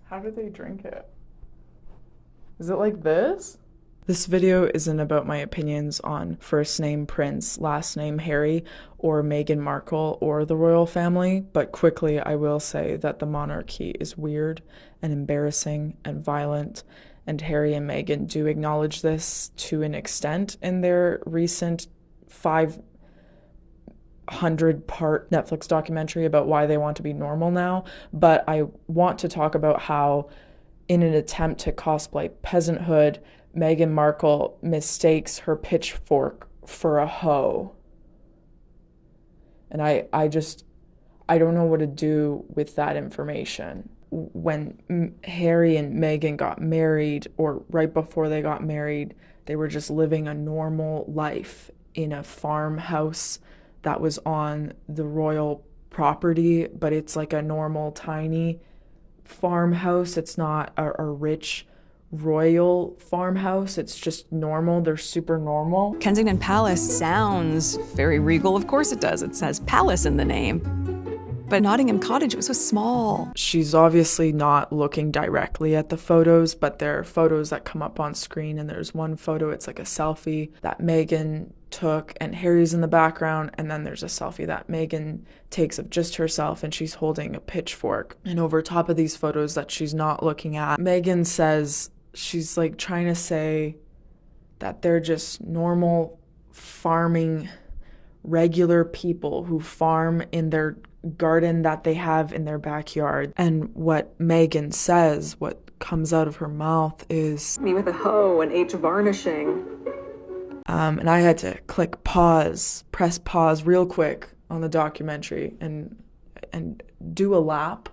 How do they drink it? Is it like this? This video isn't about my opinions on first name Prince, last name Harry, or Meghan Markle, or the royal family, but quickly I will say that the monarchy is weird and embarrassing and violent, and Harry and Meghan do acknowledge this to an extent in their recent 500-part Netflix documentary about why they want to be normal now. But I want to talk about how, in an attempt to cosplay peasanthood, Meghan Markle mistakes her pitchfork for a hoe. And I don't know what to do with that information. When Harry and Meghan got married, or right before they got married, they were just living a normal life in a farmhouse that was on the royal property, but it's like a normal, tiny farmhouse. It's not a rich royal farmhouse. It's just normal. They're super normal. Kensington Palace sounds very regal. Of course it does. It says palace in the name. But Nottingham Cottage, it was so small. She's obviously not looking directly at the photos, but there are photos that come up on screen, and there's one photo, it's like a selfie that Meghan took, and Harry's in the background, and then there's a selfie that Meghan takes of just herself, and she's holding a pitchfork. And over top of these photos that she's not looking at, Meghan says, she's like trying to say that they're just normal farming, regular people who farm in their garden that they have in their backyard. And what Meghan says, what comes out of her mouth is, Me with a hoe and H varnishing. And I had to press pause real quick on the documentary and do a lap.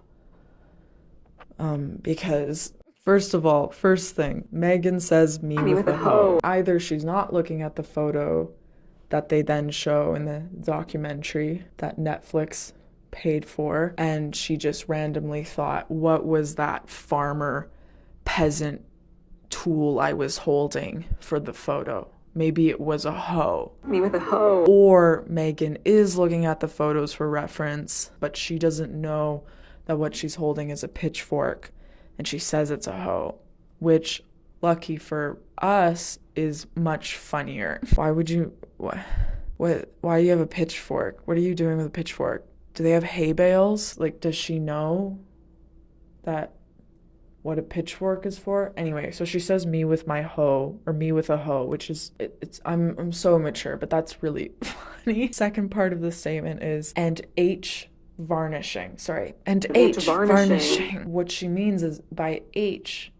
Because first of all, first thing, Meghan says me with a hoe. Either she's not looking at the photo that they then show in the documentary that Netflix paid for, and she just randomly thought, what was that farmer peasant tool I was holding for the photo? Maybe it was a hoe. Me with a hoe. Or Meghan is looking at the photos for reference, but she doesn't know that what she's holding is a pitchfork, and she says it's a hoe, which, lucky for us, is much funnier. Why would you, why do you have a pitchfork? What are you doing with a pitchfork? Do they have hay bales? Like, does she know that what a pitchfork is for? Anyway, so she says me with my hoe, or me with a hoe, which is, I'm so immature, but that's really funny. Second part of the statement is, and H varnishing. What she means is, by H,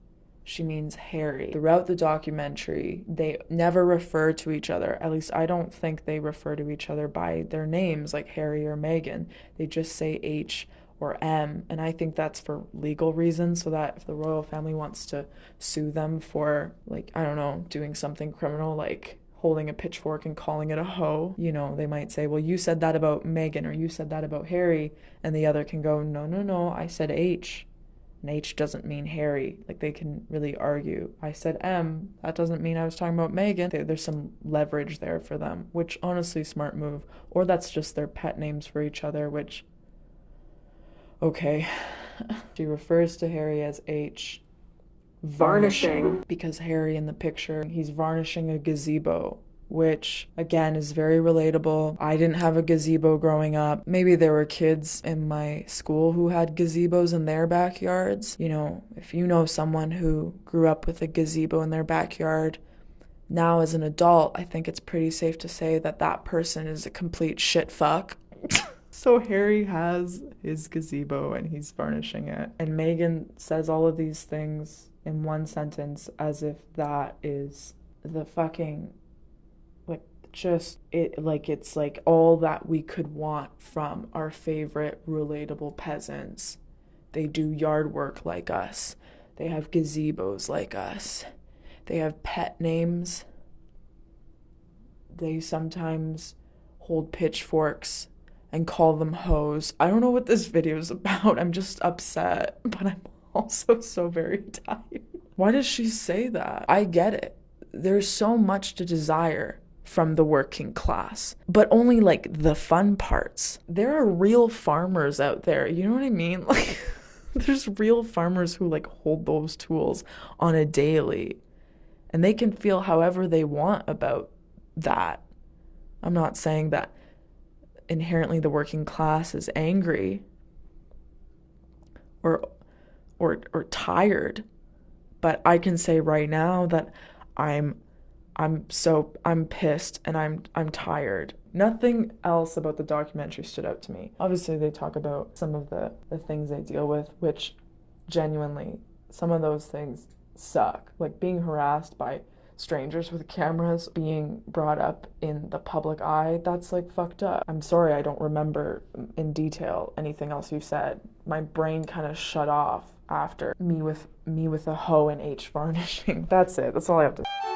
she means Harry. Throughout the documentary, they never refer to each other. At least I don't think they refer to each other by their names, like Harry or Meghan. They just say H or M, and I think that's for legal reasons, so that if the royal family wants to sue them for, like, I don't know, doing something criminal, like holding a pitchfork and calling it a hoe, you know, they might say, well, you said that about Meghan, or you said that about Harry, and the other can go, no, I said H. And H doesn't mean Harry. Like, they can really argue. I said M. That doesn't mean I was talking about Meghan. There's some leverage there for them, which honestly, smart move. Or that's just their pet names for each other, which, okay. She refers to Harry as H. Varnishing. Because Harry in the picture, he's varnishing a gazebo, which, again, is very relatable. I didn't have a gazebo growing up. Maybe there were kids in my school who had gazebos in their backyards. You know, if you know someone who grew up with a gazebo in their backyard, now as an adult, I think it's pretty safe to say that that person is a complete shit fuck. So Harry has his gazebo and he's varnishing it. And Meghan says all of these things in one sentence as if that is the fucking, it's like all that we could want from our favorite relatable peasants. They do yard work like us. They have gazebos like us. They have pet names. They sometimes hold pitchforks and call them hoes. I don't know what this video is about. I'm just upset, but I'm also so very tired. Why does she say that? I get it. There's so much to desire from the working class, but only like the fun parts. There are real farmers out there, you know what I mean? Like, There's real farmers who like hold those tools on a daily, and they can feel however they want about that. I'm not saying that inherently the working class is angry or or tired, but I can say right now that I'm I'm pissed and I'm tired. Nothing else about the documentary stood out to me. Obviously they talk about some of the things they deal with, which genuinely some of those things suck. Like being harassed by strangers with cameras, being brought up in the public eye, that's like fucked up. I'm sorry I don't remember in detail anything else you said. My brain kind of shut off after me with a hoe and H varnishing. That's it. That's all I have to say.